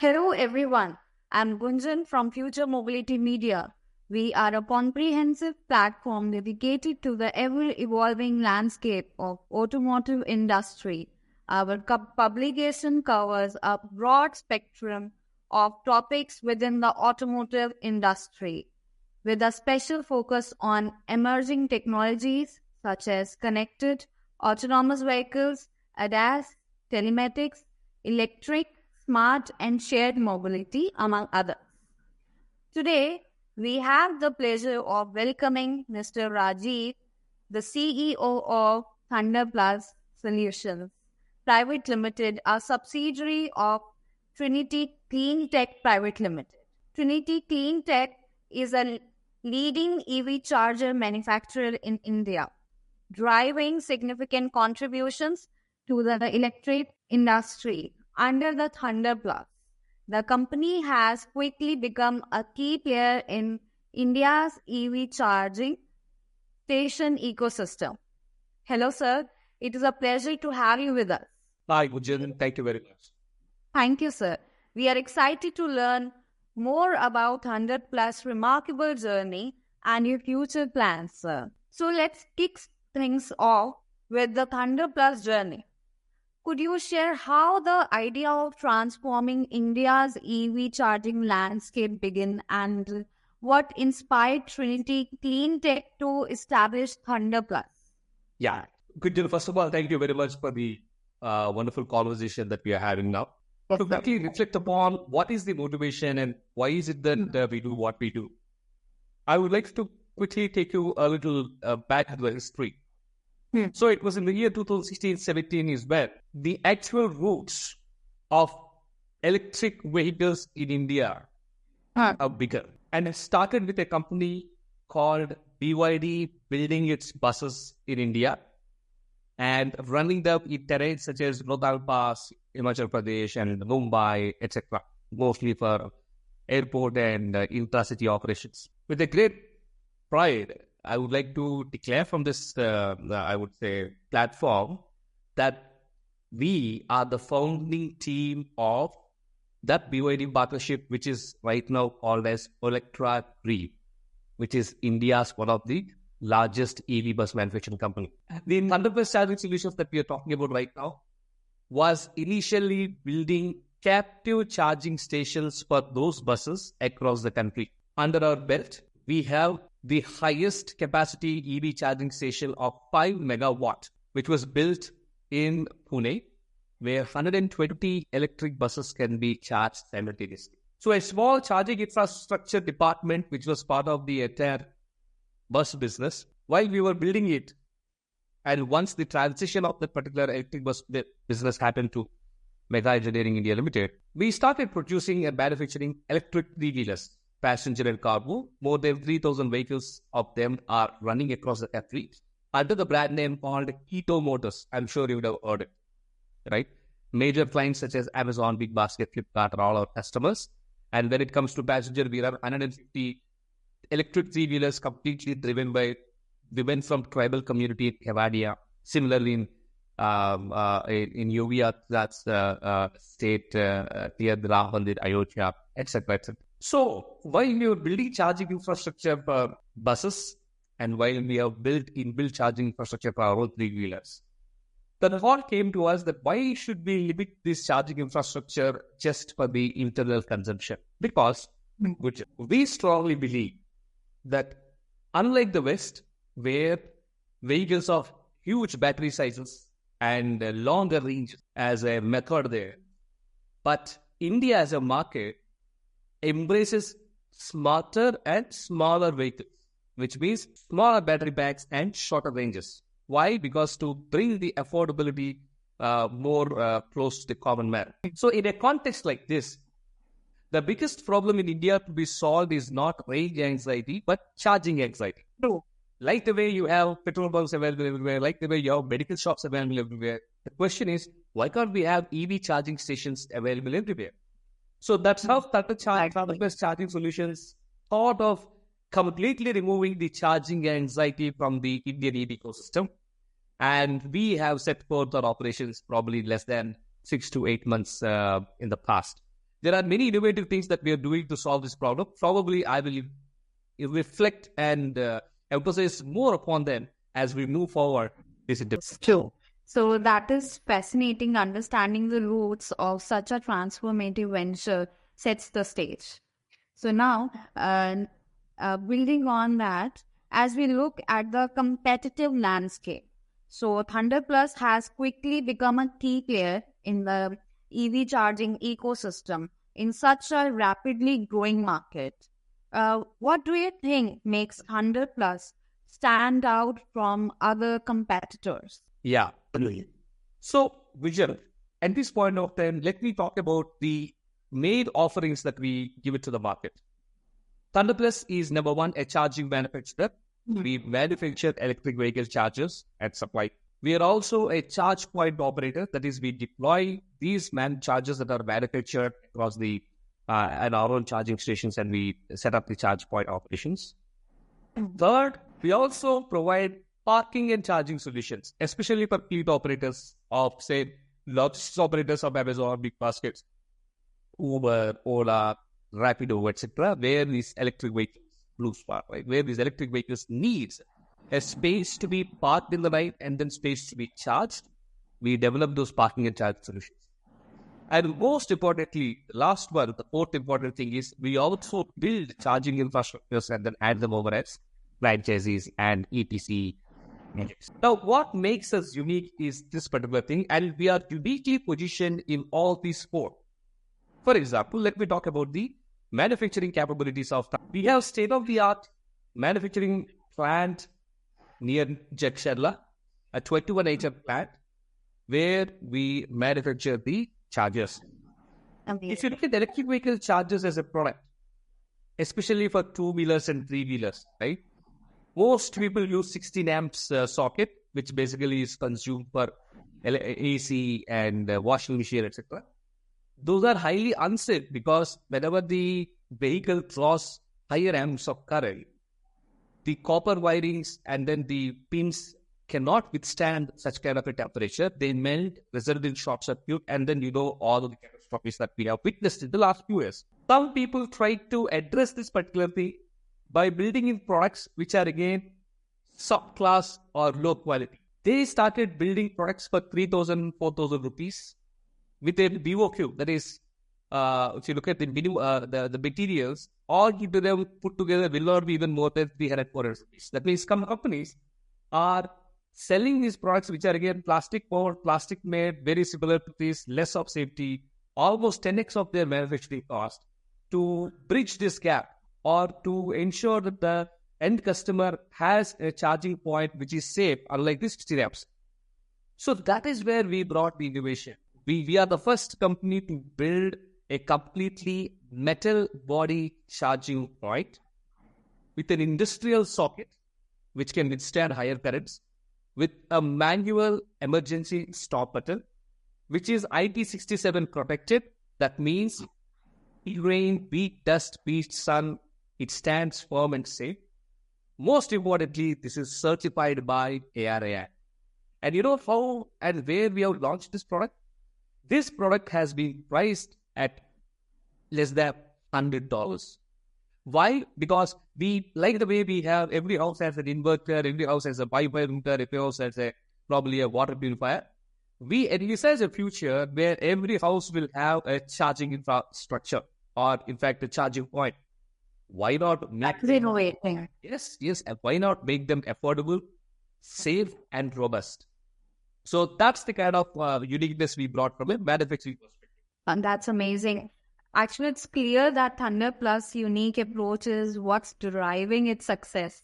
Hello everyone, I'm Gunjan from Future Mobility Media. We are a comprehensive platform dedicated to the ever-evolving landscape of automotive industry. Our publication covers a broad spectrum of topics within the automotive industry, with a special focus on emerging technologies such as connected, autonomous vehicles, ADAS, telematics, electric, smart and shared mobility, among others. Today, we have the pleasure of welcoming Mr. Rajeev, the CEO of ThunderPlus Solutions Private Limited, a subsidiary of Trinity Clean Tech Private Limited. Trinity Clean Tech is a leading EV charger manufacturer in India, driving significant contributions to the electric industry. Under the ThunderPlus, the company has quickly become a key player in India's EV charging station ecosystem. Hello, sir. It is a pleasure to have you with us. Hi, Gunjan. Thank you very much. Thank you, sir. We are excited to learn more about ThunderPlus' remarkable journey and your future plans, sir. So let's kick things off with the ThunderPlus journey. Could you share how the idea of transforming India's EV charging landscape began and what inspired Trinity Clean Tech to establish ThunderPlus? Yeah. Gunjan, first of all, thank you very much for the wonderful conversation that we are having now. To quickly reflect upon what is the motivation and why is it that we do what we do, I would like to quickly take you a little back to the history. So it was in the year 2016-17 is when the actual roots of electric vehicles in India are bigger. And it started with a company called BYD building its buses in India and running them in terrains such as Rohtak Pass, Himachal Pradesh and Mumbai, etc. Mostly for airport and intra-city operations. With a great pride, I would like to declare from this, I would say, platform that we are the founding team of that BYD partnership, which is right now called as Electra Reeve, which is India's one of the largest EV bus manufacturing company. The ThunderPlus charging solutions that we are talking about right now was initially building captive charging stations for those buses across the country. Under our belt, we have the highest capacity EV charging station of 5 megawatt, which was built in Pune, where 120 electric buses can be charged simultaneously. So a small charging infrastructure department, which was part of the entire bus business, while we were building it, and once the transition of that particular electric bus business happened to Mega Engineering India Limited, we started producing and manufacturing electric three-wheelers, passenger and cargo. More than 3,000 vehicles of them are running across the country under the brand name called Keto Motors. I'm sure you would have heard it, right? Major clients such as Amazon, Big Basket, Flipkart are all our customers. And when it comes to passenger, we have 150 electric three-wheelers completely driven by women from tribal community in Kevadia. Similarly, in Yovia, that's state near the Ram Mandir, Ayodhya, etc., etc. So, while we were building charging infrastructure for buses and while we have built inbuilt charging infrastructure for our own three-wheelers, the thought came to us that why should we limit this charging infrastructure just for the internal consumption? Because we strongly believe that unlike the West, where vehicles of huge battery sizes and longer range as a method there, but India as a market embraces smarter and smaller vehicles, which means smaller battery packs and shorter ranges. Why? Because to bring the affordability more close to the common man. So in a context like this, the biggest problem in India to be solved is not range anxiety, but charging anxiety. True. Like the way you have petrol pumps available everywhere, like the way you have medical shops available everywhere, the question is, why can't we have EV charging stations available everywhere? So that's how ThunderPlus charging solutions thought of completely removing the charging anxiety from the Indian EV ecosystem. And we have set forth our operations probably less than 6 to 8 months in the past. There are many innovative things that we are doing to solve this problem. Probably I will reflect and emphasize more upon them as we move forward. True. So that is fascinating. Understanding the roots of such a transformative venture sets the stage. So now, building on that, as we look at the competitive landscape, so ThunderPlus has quickly become a key player in the EV charging ecosystem in such a rapidly growing market. What do you think makes ThunderPlus stand out from other competitors? Yeah. So, Vijay, at this point of time, let me talk about the main offerings that we give it to the market. ThunderPlus is number one, a charging manufacturer. We manufacture electric vehicle chargers and supply. We are also a charge point operator. That is, we deploy these chargers that are manufactured across the at our own charging stations, and we set up the charge point operations. Third, we also provide parking and charging solutions, especially for fleet operators of, say, logistics operators of Amazon, Big Baskets, Uber, Ola, Rapido, etc., where these electric vehicles, Blue Spark, right, where these electric vehicles needs a space to be parked in the night and then space to be charged. We develop those parking and charge solutions. And most importantly, the last one, the fourth important thing is we also build charging infrastructures and then add them over as franchisees and EPC projects. Now, what makes us unique is this particular thing, and we are uniquely positioned in all these four. For example, let me talk about the manufacturing capabilities of ThunderPlus. We have state-of-the-art manufacturing plant near Jakshadla, a 21-acre plant, where we manufacture the chargers. If you look at electric vehicle chargers as a product, especially for two-wheelers and three-wheelers, right? Most people use 16 amps socket, which basically is consumed for AC and washing machine, etc. Those are highly unsafe because whenever the vehicle draws higher amps of current, the copper wirings and then the pins cannot withstand such kind of a temperature. They melt, result in short circuit, and then all of the catastrophes that we have witnessed in the last few years. Some people try to address this particular thing by building in products which are again subclass or low quality. They started building products for 3,000, 4,000 rupees with a BOQ. That is, if you look at the the materials, all put together will not be even more than 300, 400 rupees. That means some companies are selling these products which are again plastic powered, plastic made, very similar to this, less of safety, almost 10x of their manufacturing cost to bridge this gap or to ensure that the end customer has a charging point which is safe, unlike these syrups. So that is where we brought the innovation. We are the first company to build a completely metal body charging point with an industrial socket which can withstand higher currents, with a manual emergency stop button, which is IP67 protected. That means heat, rain, beat, dust, beat, sun, it stands firm and safe. Most importantly, this is certified by ARAI. And you know how and where we have launched this product? This product has been priced at less than $100. Why? Because we like the way we have, every house has an inverter, every house has a Wi-Fi router, every house has probably a water purifier. We envisage a future where every house will have a charging infrastructure or in fact a charging point. Why not make them innovating? Yes. And why not make them affordable, safe and robust? So that's the kind of uniqueness we brought from a manufacturing perspective. And that's amazing. Actually, it's clear that ThunderPlus' unique approach is what's driving its success.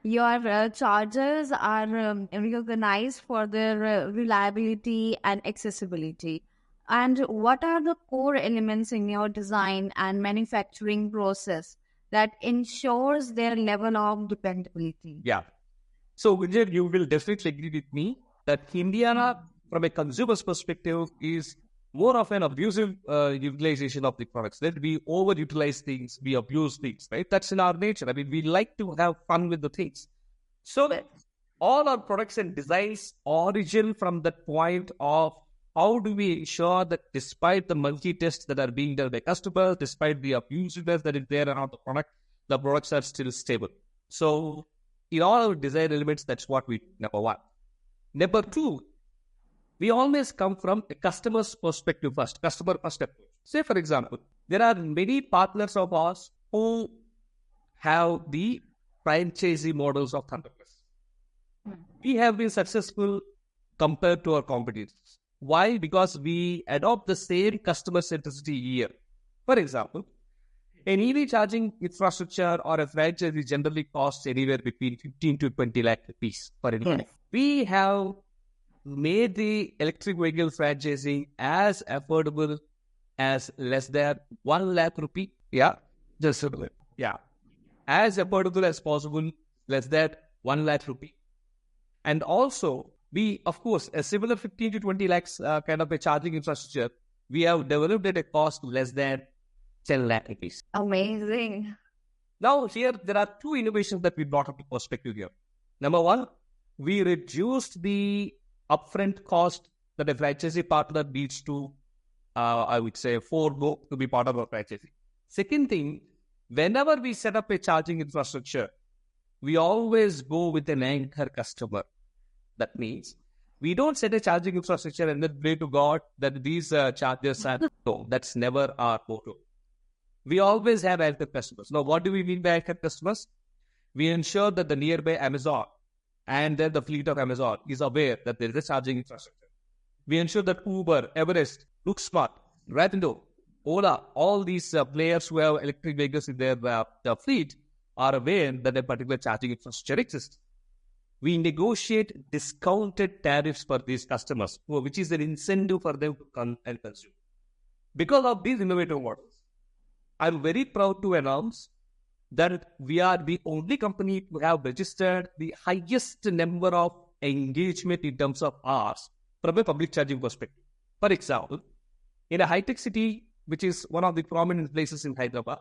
Your chargers are recognized for their reliability and accessibility. And what are the core elements in your design and manufacturing process that ensures their level of dependability? Yeah. So, Vijay, you will definitely agree with me that India, from a consumer's perspective, is more of an abusive utilization of the products. That we overutilize things, we abuse things, right? That's in our nature. I mean, we like to have fun with the things. So that all our products and designs origin from that point of how do we ensure that despite the monkey tests that are being done by customers, despite the abusiveness that is there around the products are still stable. So in all our design elements, that's what we do, number one. Number two, we always come from a customer's perspective first, customer first approach. Say, for example, there are many partners of ours who have the franchisee models of ThunderPlus. We have been successful compared to our competitors. Why? Because we adopt the same customer centricity here. For example, an EV charging infrastructure or a franchise generally costs anywhere between 15 to 20 lakh rupees for an EV. We have made the electric vehicle franchising as affordable as less than 1 lakh rupee. Yeah, just a bit. Yeah, as affordable as possible, less than 1 lakh rupee. And also, we, of course, a similar 15 to 20 lakhs kind of a charging infrastructure, we have developed at a cost less than 10 lakh rupees. Amazing. Now, here, there are two innovations that we brought up to perspective here. Number one, we reduced the upfront cost that a franchisee partner needs to, I would say, forego to be part of a franchisee. Second thing, whenever we set up a charging infrastructure, we always go with an anchor customer. That means we don't set a charging infrastructure and then pray to God that these chargers are... No, that's never our motto. We always have anchor customers. Now, what do we mean by anchor customers? We ensure that the nearby Amazon and then the fleet of Amazon is aware that there is a charging infrastructure. We ensure that Uber, Everest, LookSmart, Rapido, Ola, all these players who have electric vehicles in their fleet are aware that a particular charging infrastructure exists. We negotiate discounted tariffs for these customers, which is an incentive for them to come and consume. Because of these innovative models, I'm very proud to announce that we are the only company to have registered the highest number of engagement in terms of hours from a public charging perspective. For example, in a high-tech city, which is one of the prominent places in Hyderabad,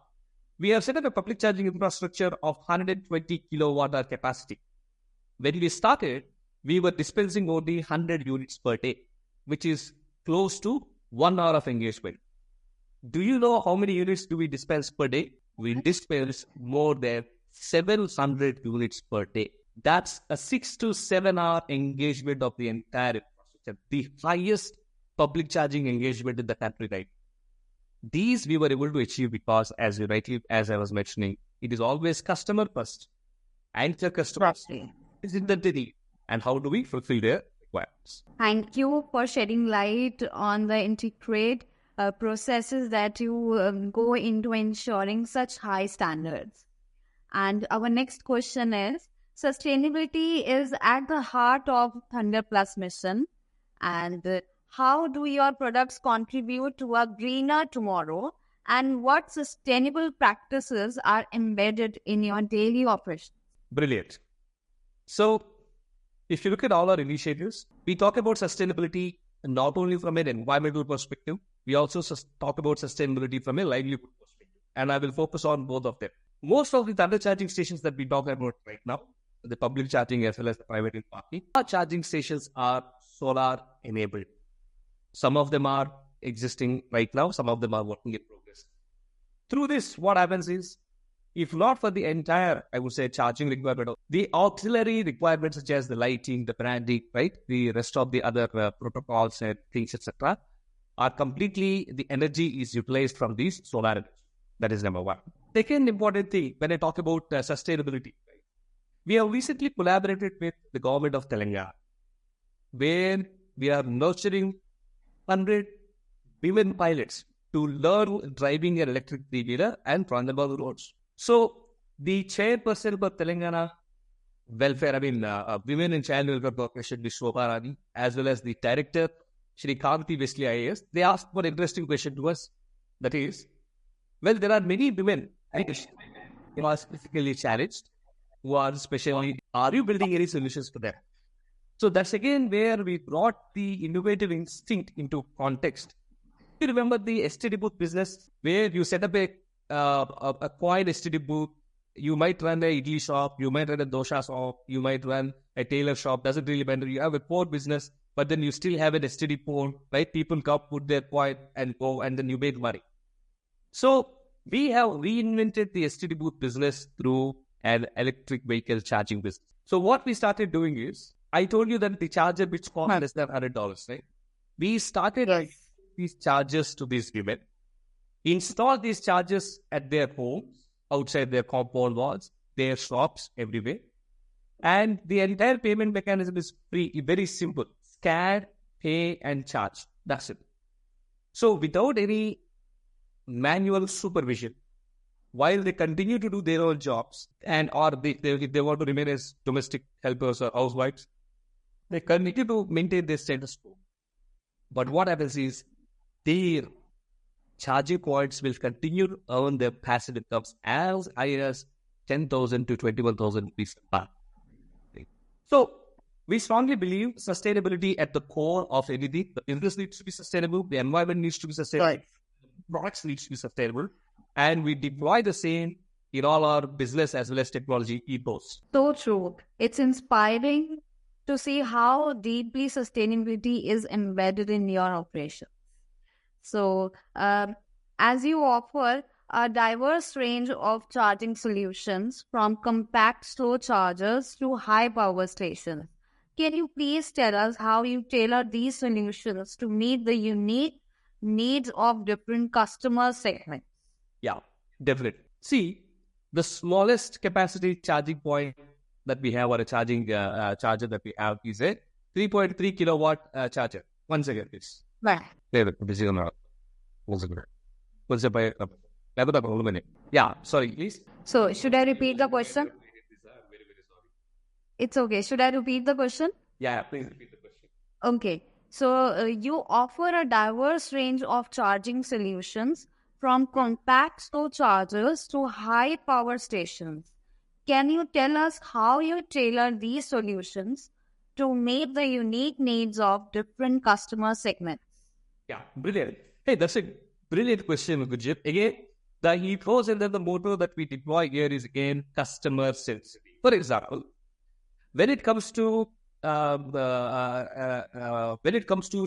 we have set up a public charging infrastructure of 120 kilowatt-hour capacity. When we started, we were dispensing only 100 units per day, which is close to 1 hour of engagement. Do you know how many units do we dispense per day? We dispense more than 700 units per day. That's a 6 to 7 hour engagement of the entire infrastructure, the highest public charging engagement in the country, right? These we were able to achieve because, as I was mentioning, it is always customer first. Anchor customers is in the need. And how do we fulfill their requirements? Thank you for shedding light on the intricate processes that you go into ensuring such high standards. And our next question is, sustainability is at the heart of ThunderPlus mission. And how do your products contribute to a greener tomorrow? And what sustainable practices are embedded in your daily operations? Brilliant. So, if you look at all our initiatives, we talk about sustainability not only from an environmental perspective, we also talk about sustainability from a livelihood perspective. And I will focus on both of them. Most of the Thunder charging stations that we talk about right now, the public charging as well as the private and parking, our charging stations are solar enabled. Some of them are existing right now, some of them are working in progress. Through this, what happens is, if not for the entire, I would say, charging requirement, the auxiliary requirements such as the lighting, the branding, right, the rest of the other protocols and things, etc., are completely, the energy is utilized from these solar energy. That is number one. Second important thing, when I talk about sustainability, right, we have recently collaborated with the government of Telangana, where we are nurturing 100 women pilots to learn driving an electric three-wheeler and run them on the roads. So, the chairperson for Telangana Welfare, Women and Child Welfare Corporation, Ms. Shobha Rani, as well as the director, Shri Kanti Wesley IAS, they asked one interesting question to us. That is, well, there are many women who are physically challenged, who are especially, are you building any solutions for them? So, that's again where we brought the innovative instinct into context. You remember the STD booth business, where you set up a coin STD booth. You might run a idli shop, you might run a dosha shop, you might run a tailor shop, doesn't really matter. You have a core business but then you still have an STD port, right? People come, put their point and go, and then you make money. So we have reinvented the STD booth business through an electric vehicle charging business. So what we started doing is, I told you that the charger which cost less than $100, right? We started these chargers to these women, install these chargers at their homes, outside their compound walls, their shops, everywhere. And the entire payment mechanism is very simple. Scan, pay, and charge. That's it. So without any manual supervision, while they continue to do their own jobs, and or if they want to remain as domestic helpers or housewives, they continue to maintain their status quo. But what happens is their charging points will continue to earn their passive incomes as high as 10,000 to 21,000 rupees a month. So we strongly believe sustainability at the core of anything. The business needs to be sustainable. The environment needs to be sustainable. Right. Products needs to be sustainable. And we deploy the same in all our business as well as technology ethos. So true. It's inspiring to see how deeply sustainability is embedded in your operation. So, as you offer a diverse range of charging solutions from compact slow chargers to high power stations, can you please tell us how you tailor these solutions to meet the unique needs of different customer segments? Yeah, definitely. See, the smallest capacity charging point that we have, or a charging charger that we have, is a 3.3 kilowatt charger. Once again, please. Right. Yeah, sorry, please. So, should I repeat the question? It's okay. Should I repeat the question? Yeah, please repeat the question. Okay. So, you offer a diverse range of charging solutions from compact slow chargers to high power stations. Can you tell us how you tailor these solutions to meet the unique needs of different customer segments? Yeah, brilliant. Hey, that's a brilliant question, Rajeev. Again, the ethos and then the motto that we deploy here is again customer centricity. For example, when it comes to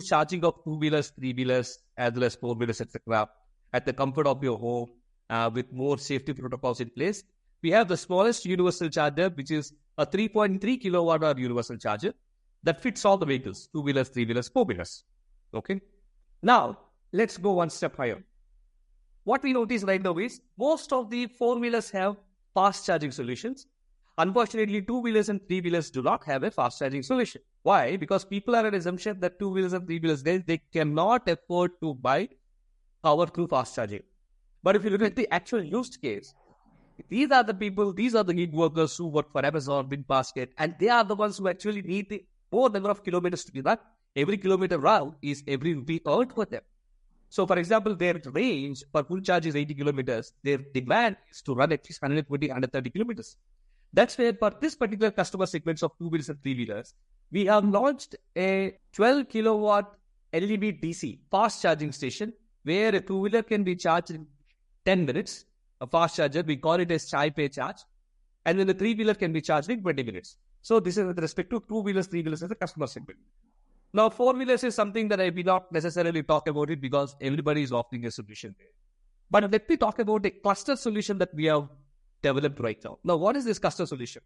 charging of 2-wheelers, 3-wheelers, as well as 4-wheelers, etc., at the comfort of your home, with more safety protocols in place, we have the smallest universal charger, which is a 3.3 kilowatt hour universal charger that fits all the vehicles, 2-wheelers, 3-wheelers, 4-wheelers. Okay. Now, let's go one step higher. What we notice right now is most of the 4-wheelers have fast charging solutions. Unfortunately, 2-wheelers and 3-wheelers do not have a fast charging solution. Why? Because people are at assumption that 2-wheelers and 3-wheelers, they cannot afford to buy power through fast charging. But if you look at the actual used case, these are the people, these are the gig workers who work for Amazon, BigBasket, and they are the ones who actually need the more number of kilometers to be run. Every kilometer round is every rupee earned for them. So, for example, their range per full charge is 80 kilometers. Their demand is to run at least 120, 130 kilometers. That's where, for this particular customer segments of 2-wheelers and 3-wheelers, we have launched a 12 kilowatt LED DC fast charging station where a 2-wheeler can be charged in 10 minutes. A fast charger, we call it as chai pay charge. And then the 3-wheeler can be charged in 20 minutes. So this is with respect to 2-wheelers, 3-wheelers as a customer segment. Now, 4-wheelers is something that I will not necessarily talk about it because everybody is offering a solution there. But let me talk about a cluster solution that we have developed right now. Now, what is this cluster solution?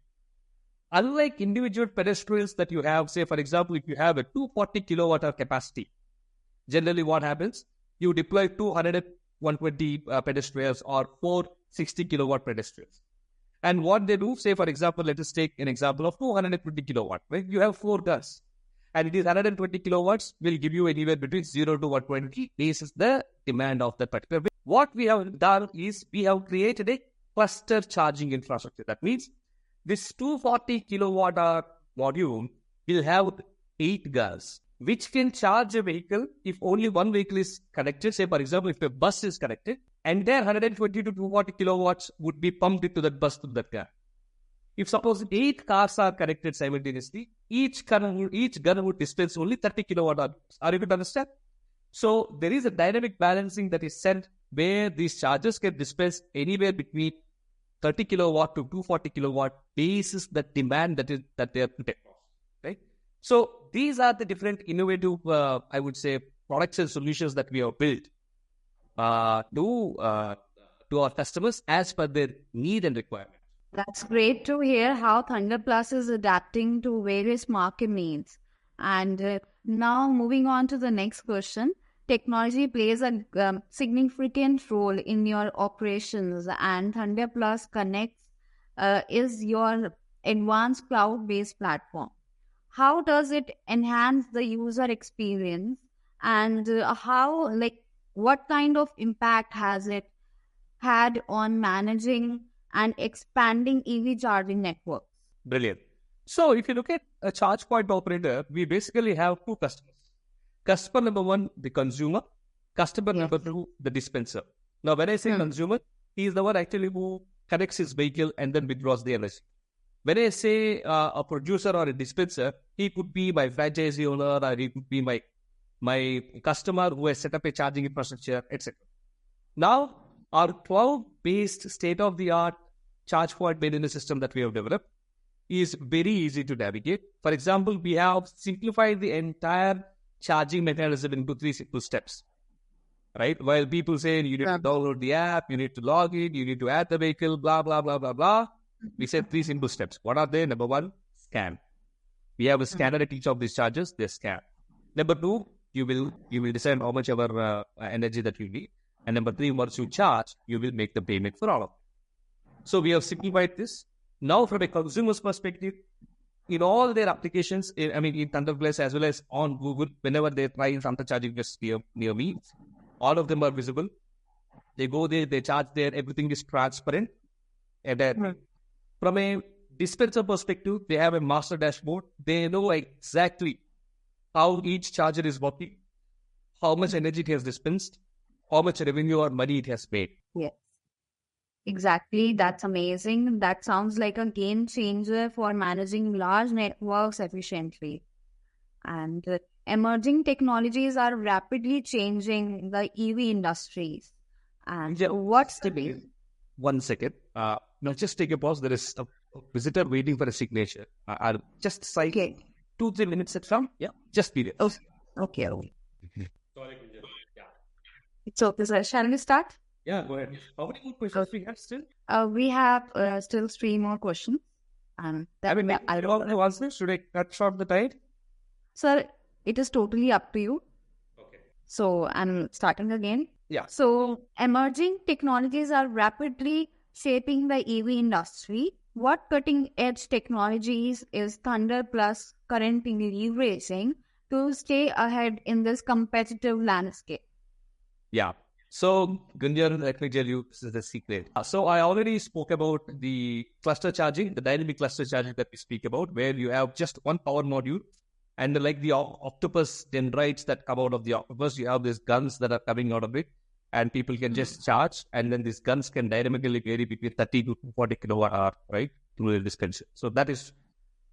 Unlike individual pedestrians that you have, say, for example, if you have a 240 kilowatt hour capacity, generally what happens? You deploy 120 pedestrians or 460 kilowatt pedestrians. And what they do, say, for example, let us take an example of 220 kilowatt, right? You have 4 cars. And it is 120 kilowatts will give you anywhere between 0 to 120. This is the demand of that particular. What we have done is we have created a cluster charging infrastructure. That means this 240 kilowatt hour module will have 8 cars, which can charge a vehicle if only one vehicle is connected. Say, for example, if a bus is connected, and their 120 to 240 kilowatts would be pumped into that bus to that car. If suppose 8 cars are connected simultaneously, each car would dispense only 30 kilowatt hours. Are you able to understand? So there is a dynamic balancing that is set where these chargers can dispense anywhere between 30 kilowatt to 240 kilowatt basis the demand that they are put across. Right? So these are the different innovative, I would say, products and solutions that we have built to our customers as per their need and requirement. That's great to hear how ThunderPlus is adapting to various market needs. And now moving on to the next question. Technology plays a significant role in your operations, and ThunderPlus Connects is your advanced cloud-based platform. How does it enhance the user experience, and what kind of impact has it had on managing and expanding EV charging networks? Brilliant. So if you look at a charge point operator, we basically have two customers. Customer number one, the consumer. Customer number two, the dispenser. Now, when I say consumer, he is the one actually who connects his vehicle and then withdraws the energy. When I say a producer or a dispenser, he could be my franchisee owner, or he could be my customer who has set up a charging infrastructure, etc. Now, our cloud-based state-of-the-art charge point maintenance system that we have developed is very easy to navigate. For example, we have simplified the entire charging mechanism into 3 simple steps. Right? While people say you need to download the app, you need to log in, you need to add the vehicle, blah, blah, blah, blah, blah. We said 3 simple steps. What are they? Number one, scan. We have a scanner at each of these chargers, they scan. Number two, you will decide how much ever energy that you need. And number three, once you charge, you will make the payment for all of it. So we have simplified this. Now, from a consumer's perspective, in all their applications, in ThunderPlus as well as on Google, whenever they try some charging just near me, all of them are visible. They go there, they charge there, everything is transparent. And then from a dispenser perspective, they have a master dashboard. They know exactly how each charger is working, how much energy it has dispensed, how much revenue or money it has made. Yes, exactly. That's amazing. That sounds like a game changer for managing large networks efficiently. And emerging technologies are rapidly changing the EV industries. And what's the big? 1 second. Now, just take a pause. There is a visitor waiting for a signature. I'll just cite 2-3 minutes at some. Yeah, just be there. Okay. Sorry, Kunjan. Yeah. It's okay, sir. Shall we start? Yeah, go ahead. How many more questions we have still? We have still 3 more questions. And I don't have answers. Should I cut short the tide? Sir, it is totally up to you. Okay. So I'm starting again. Yeah. So emerging technologies are rapidly shaping the EV industry. What cutting-edge technologies is ThunderPlus currently leveraging to stay ahead in this competitive landscape? Yeah. So, Gunjan, let me tell you, this is the secret. So, I already spoke about the cluster charging, the dynamic cluster charging that we speak about, where you have just one power module. And like the octopus dendrites that come out of the octopus, you have these guns that are coming out of it. And people can just charge. And then these guns can dynamically vary between 30 to 40 kilowatt hour, right, through the dispenser. So, that is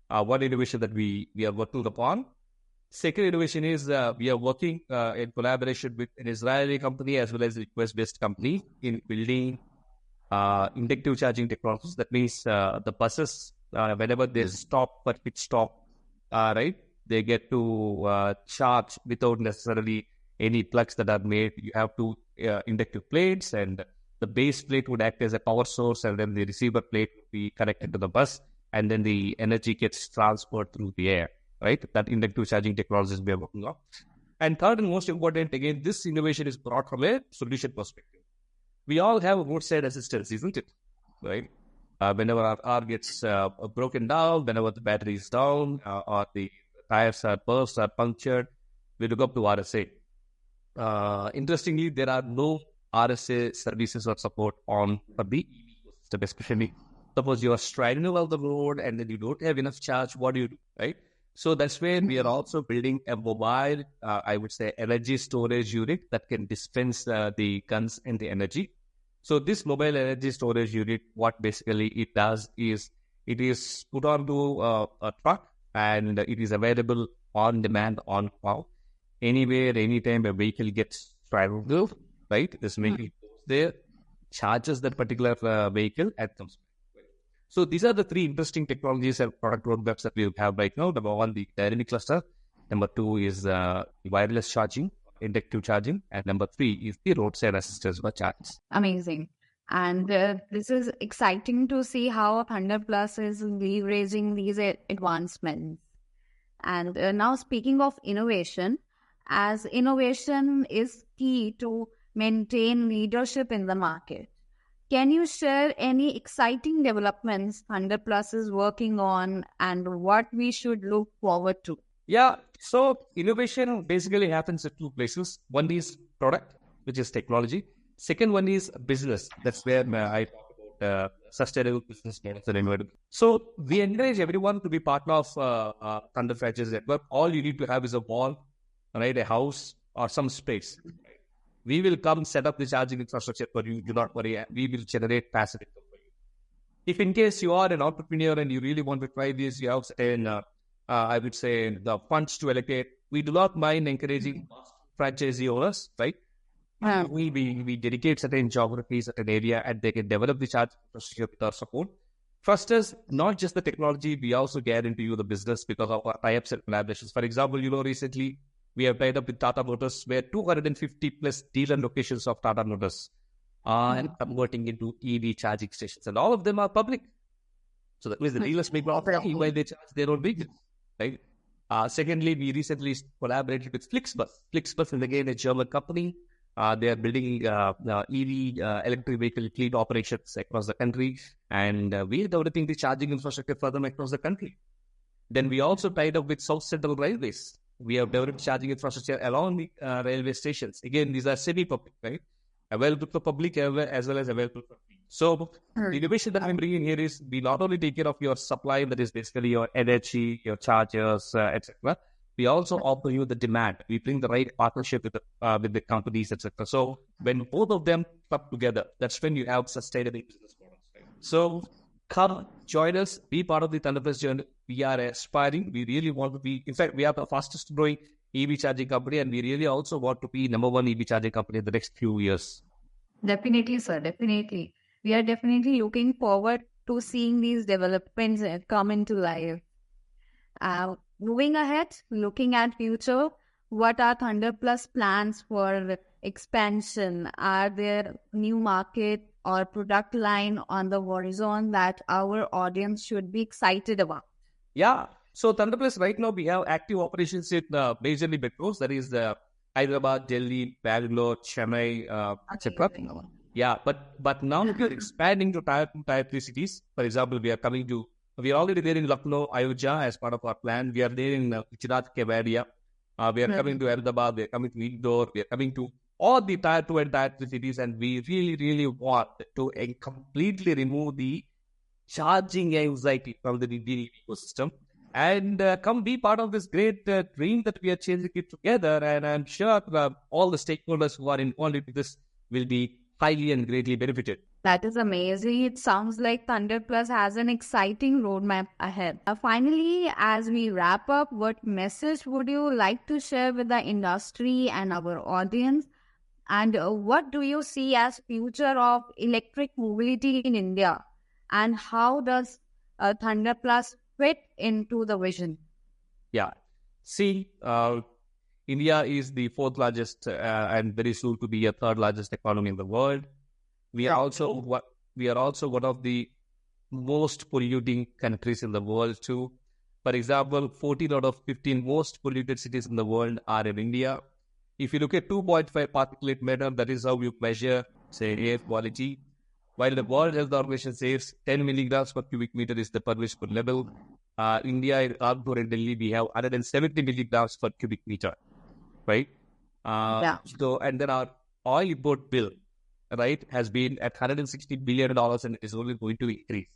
one innovation that we are working upon. Second innovation is we are working in collaboration with an Israeli company as well as a US-based company in building inductive charging technologies. That means the buses, whenever they stop for pit stop, right, they get to charge without necessarily any plugs that are made. You have two inductive plates, and the base plate would act as a power source, and then the receiver plate would be connected to the bus, and then the energy gets transferred through the air. Right, that inductive charging technologies we are working on. And third and most important, again, this innovation is brought from a solution perspective. We all have roadside assistance, isn't it? Right? Whenever our car gets broken down, whenever the battery is down, or the tires are burst or punctured, we look up to RSA. Interestingly, there are no RSA services or support on for the EV ecosystem, especially suppose you are striding along the road and then you don't have enough charge. What do you do? Right? So that's where we are also building a mobile, I would say, energy storage unit that can dispense the guns and the energy. So this mobile energy storage unit, what basically it does is it is put onto a truck and it is available on demand, on call, anywhere, anytime a vehicle gets traveled, right? This vehicle goes there, charges that particular vehicle and comes back. So these are the three interesting technologies and product roadmaps that we have right now. Number one, the dynamic cluster. Number two is wireless charging, inductive charging. And number three is the roadside assistance for charges. Amazing. And this is exciting to see how ThunderPlus is leveraging these advancements. And now speaking of innovation, as innovation is key to maintain leadership in the market, can you share any exciting developments ThunderPlus is working on and what we should look forward to? Yeah, so innovation basically happens at two places. One is product, which is technology. Second one is business. That's where I talk about sustainable business models and innovative. So we encourage everyone to be part of Thunder Franchise Network. All you need to have is a wall, right, a house or some space. We will come set up the charging infrastructure for you. Do not worry. We will generate passive income for you. If in case you are an entrepreneur and you really want to try this, you have certain, I would say, the funds to allocate. We do not mind encouraging franchisee owners, right? We dedicate certain geographies, certain area, and they can develop the charge infrastructure with our support. First is not just the technology, we also guarantee you the business because of our tie-ups and collaborations. For example, recently we have tied up with Tata Motors, where 250 plus dealer locations of Tata Motors are converting into EV charging stations, and all of them are public. So that means the dealers make money while they charge their own vehicles, right? Secondly, we recently collaborated with Flixbus. Flixbus is again a German company. They are building EV electric vehicle fleet operations across the country, and we are developing the charging infrastructure for them across the country. Then we also tied up with South Central Railways. We have developed charging infrastructure along the railway stations. Again, these are semi-public, right? Available for public as well as available for free. So the innovation that I'm bringing here is we not only take care of your supply, that is basically your energy, your chargers, etc. We also offer you the demand. We bring the right partnership with the companies, etc. So when both of them come together, that's when you have sustainable business models. Right? So come join us, be part of the ThunderPlus journey. We are aspiring. We really want to be. In fact, we are the fastest growing EV charging company, and we really also want to be number one EV charging company in the next few years. Definitely, sir. Definitely. We are definitely looking forward to seeing these developments come into life. Moving ahead, looking at future, what are ThunderPlus plans for expansion? Are there new market or product line on the horizon that our audience should be excited about? Yeah. So ThunderPlus right now we have active operations in majorly metros. That is Hyderabad, Delhi, Bangalore, Chennai, etc. Yeah, but now we are expanding to tier 2, tier 3 cities. For example, we are already there in Lucknow, Ayodhya as part of our plan. We are there in Gujarat, Kevadia. We are coming to Ahmedabad. We are coming to Indore. We are coming to all the tier 2 and tier 3 cities, and we really, really want to completely remove the charging anxiety from the Indian ecosystem and come be part of this great dream that we are chasing it together. And I'm sure all the stakeholders who are involved in this will be highly and greatly benefited. That is amazing. It sounds like ThunderPlus has an exciting roadmap ahead. Finally, as we wrap up, what message would you like to share with the industry and our audience? And what do you see as future of electric mobility in India? And how does ThunderPlus fit into the vision? Yeah. See, India is the fourth largest and very soon to be a third largest economy in the world. We are also one of the most polluting countries in the world too. For example, 14 out of 15 most polluted cities in the world are in India. If you look at 2.5 particulate matter, that is how you measure, say, air quality. While the World Health Organization says 10 milligrams per cubic meter is the permissible level, India, in Kanpur and Delhi, we have 170 milligrams per cubic meter, right? So, and then our oil import bill, right, has been at $160 billion and it is only going to increase,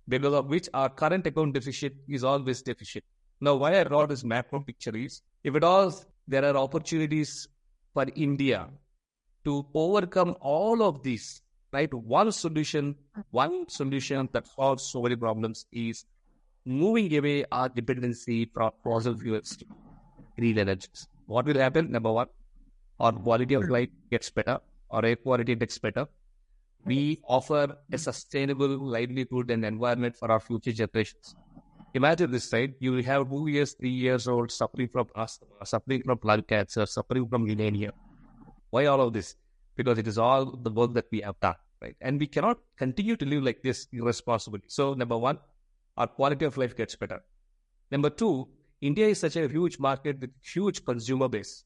because of which our current account deficit is always deficit. Now, why I draw this macro picture is, if at all there are opportunities for India to overcome all of these, right? One solution that solves so many problems is moving away our dependency from fossil fuels to green energies. What will happen? Number one, our quality of life gets better, our air quality gets better. we offer a sustainable livelihood and environment for our future generations. Imagine this, right? You will have 2 years, 3 years old suffering from asthma, suffering from lung cancer, suffering from pneumonia. Why all of this? Because it is all the work that we have done, right? And we cannot continue to live like this irresponsibly. So, number one, our quality of life gets better. Number two, India is such a huge market with huge consumer base.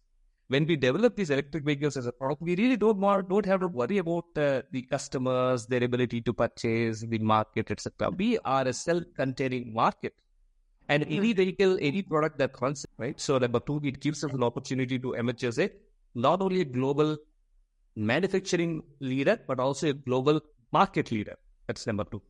When we develop these electric vehicles as a product, we really don't have to worry about the customers, their ability to purchase, the market, etc. We are a self-containing market. And any vehicle, any product that runs, right? So number two, it gives us an opportunity to emerge as a not only a global manufacturing leader, but also a global market leader. That's number two.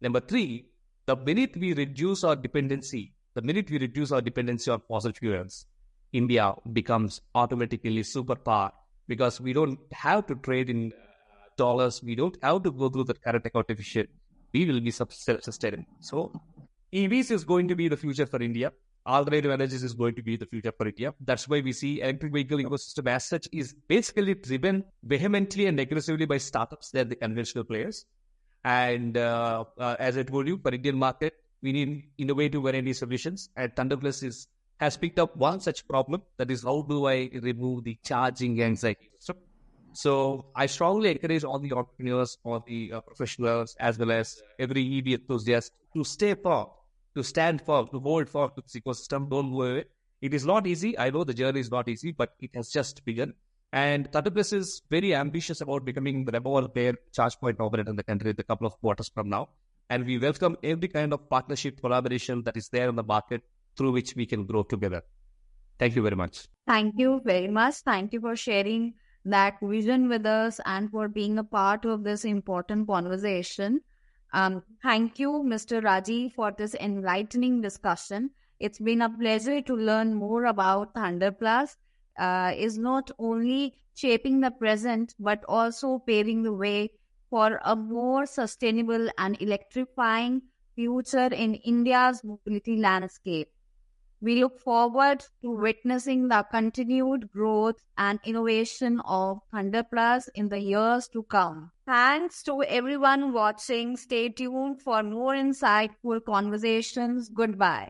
Number three, the minute we reduce our dependency on fossil fuels, India becomes automatically superpower because we don't have to trade in dollars. We don't have to go through the current account deficit. We will be self-sustaining. So EVs is going to be the future for India. Alternative energies is going to be the future for India. That's why we see electric vehicle ecosystem as such is basically driven vehemently and aggressively by startups. They're the conventional players. And as I told you, for Indian market, we need innovative variety solutions. And ThunderPlus has picked up one such problem. That is, how do I remove the charging anxiety? So I strongly encourage all the entrepreneurs, all the professionals, as well as every EV enthusiast to stay firm, to stand firm, to hold firm to this ecosystem. Don't go away. It is not easy. I know the journey is not easy, but it has just begun. And ThunderPlus is very ambitious about becoming the number one player charge point operator in the country in a couple of quarters from now. And we welcome every kind of partnership, collaboration that is there in the market through which we can grow together. Thank you very much. Thank you very much. Thank you for sharing that vision with us and for being a part of this important conversation. Thank you, Mr. Rajeev, for this enlightening discussion. It's been a pleasure to learn more about ThunderPlus. Is not only shaping the present, but also paving the way for a more sustainable and electrifying future in India's mobility landscape. We look forward to witnessing the continued growth and innovation of ThunderPlus in the years to come. Thanks to everyone watching. Stay tuned for more insightful conversations. Goodbye.